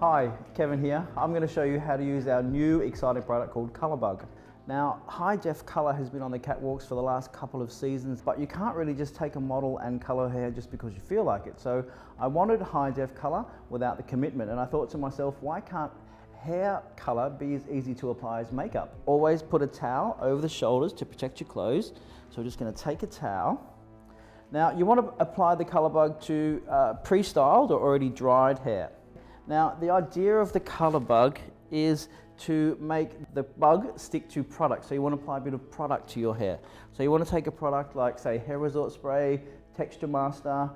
Hi, Kevin here. I'm going to show you how to use our new exciting product called COLORBUG. Now, high def color has been on the catwalks for the last couple of seasons, but you can't really just take a model and color hair just because you feel like it. So I wanted high def color without the commitment, and I thought to myself, why can't hair color be as easy to apply as makeup? Always put a towel over the shoulders to protect your clothes. So we're just going to take a towel. Now, you want to apply the COLORBUG to pre-styled or already dried hair. Now, the idea of the COLORBUG is to make the bug stick to product. So you want to apply a bit of product to your hair. So you want to take a product like, say, Hair Resort Spray, Texture Master.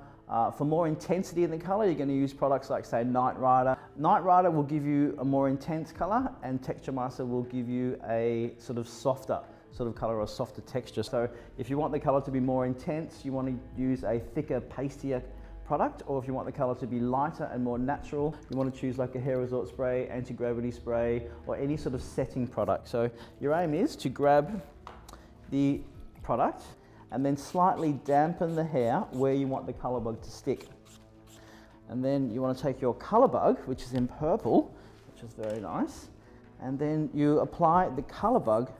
For more intensity in the color, you're going to use products like, say, Night Rider. Night Rider will give you a more intense color, and Texture Master will give you a sort of softer sort of color or softer texture. So if you want the color to be more intense, you want to use a thicker, pastier product, or if you want the color to be lighter and more natural, you want to choose like a Hair Resort Spray, anti-gravity spray, or any sort of setting product. So your aim is to grab the product and then slightly dampen the hair where you want the COLORBUG to stick. And then you want to take your COLORBUG, which is in purple, which is very nice, and then you apply the COLORBUG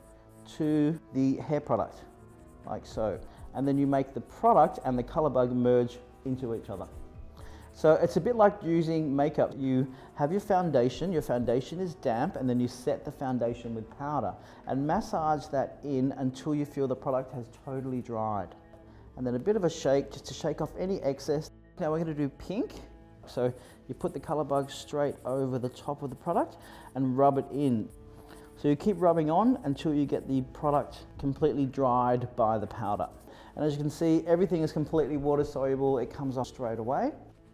to the hair product, like so. And then you make the product and the COLORBUG merge into each other. So it's a bit like using makeup. You have your foundation is damp, and then you set the foundation with powder and massage that in until you feel the product has totally dried. And then a bit of a shake just to shake off any excess. Now we're going to do pink. So you put the COLORBUG straight over the top of the product and rub it in. So you keep rubbing on until you get the product completely dried by the powder. And as you can see, everything is completely water soluble. It comes off straight away.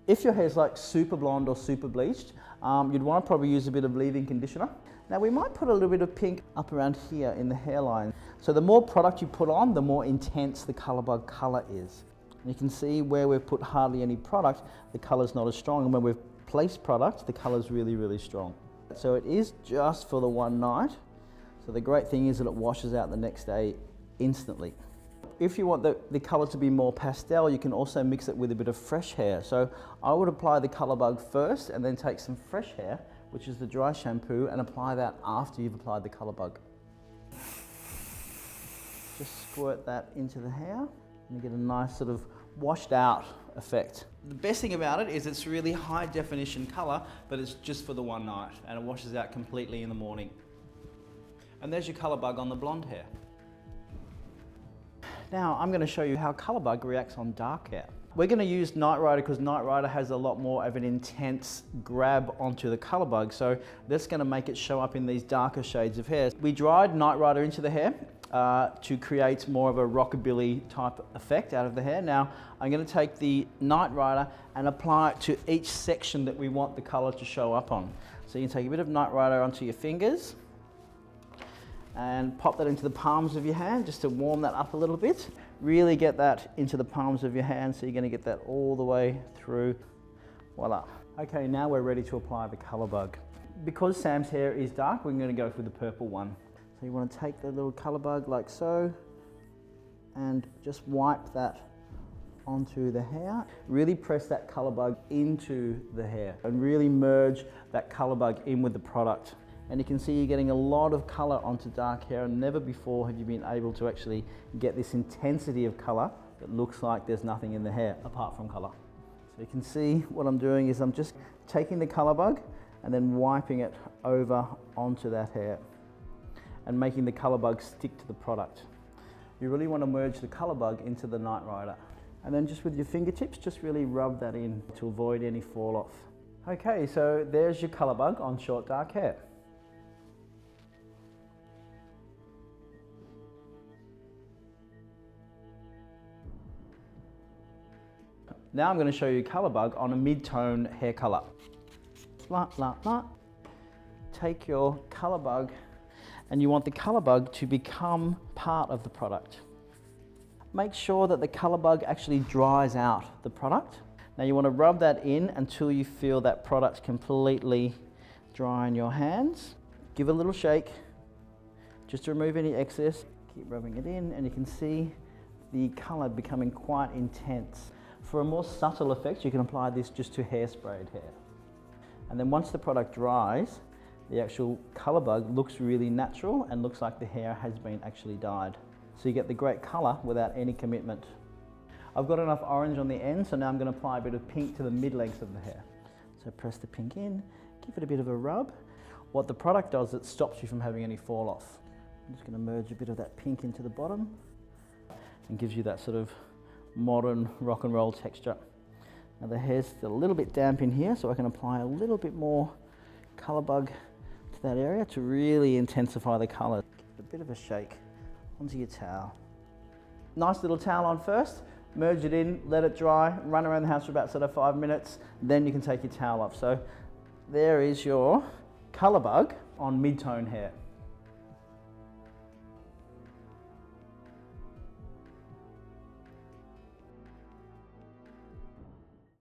If your hair's like super blonde or super bleached, you'd want to probably use a bit of leave-in conditioner. Now we might put a little bit of pink up around here in the hairline. So the more product you put on, the more intense the COLORBUG color is. And you can see where we've put hardly any product, the color's not as strong. And when we've placed product, the color's really, really strong. So it is just for the one night. So the great thing is that it washes out the next day instantly. If you want the color to be more pastel, you can also mix it with a bit of fresh hair. So I would apply the COLORBUG first and then take some fresh hair, which is the dry shampoo, and apply that after you've applied the COLORBUG. Just squirt that into the hair and you get a nice sort of washed out effect. The best thing about it is it's really high definition color, but it's just for the one night and it washes out completely in the morning. And there's your COLORBUG on the blonde hair. Now I'm going to show you how COLORBUG reacts on dark hair. We're going to use Night Rider because Night Rider has a lot more of an intense grab onto the COLORBUG, so that's going to make it show up in these darker shades of hair. We dried Night Rider into the hair to create more of a rockabilly type effect out of the hair. Now I'm going to take the Night Rider and apply it to each section that we want the color to show up on. So you can take a bit of Night Rider onto your fingers and pop that into the palms of your hand just to warm that up a little bit. Really get that into the palms of your hand, so you're going to get that all the way through. Voila. Okay, now we're ready to apply the COLORBUG. Because Sam's hair is dark, we're going to go for the purple one. So you want to take the little COLORBUG like so and just wipe that onto the hair. Really press that COLORBUG into the hair and really merge that COLORBUG in with the product. And you can see you're getting a lot of color onto dark hair, and never before have you been able to actually get this intensity of color that looks like there's nothing in the hair apart from color. So you can see what I'm doing is I'm just taking the COLORBUG and then wiping it over onto that hair and making the COLORBUG stick to the product. You really want to merge the COLORBUG into the Night Rider. And then just with your fingertips, just really rub that in to avoid any fall off. Okay, so there's your COLORBUG on short dark hair. Now I'm going to show you COLORBUG on a mid-tone hair color. Take your COLORBUG and you want the COLORBUG to become part of the product. Make sure that the COLORBUG actually dries out the product. Now you want to rub that in until you feel that product completely dry in your hands. Give it a little shake just to remove any excess. Keep rubbing it in and you can see the color becoming quite intense. For a more subtle effect, you can apply this just to hairsprayed hair. And then once the product dries, the actual COLORBUG looks really natural and looks like the hair has been actually dyed. So you get the great colour without any commitment. I've got enough orange on the end, so now I'm going to apply a bit of pink to the mid-length of the hair. So press the pink in, give it a bit of a rub. What the product does, it stops you from having any fall off. I'm just going to merge a bit of that pink into the bottom and gives you that sort of modern rock and roll texture. Now the hair's still a little bit damp in here, so I can apply a little bit more COLORBUG to that area to really intensify the colour. Give it a bit of a shake onto your towel. Nice little towel on first, merge it in, let it dry, run around the house for about sort of 5 minutes, then you can take your towel off. So there is your COLORBUG on mid-tone hair.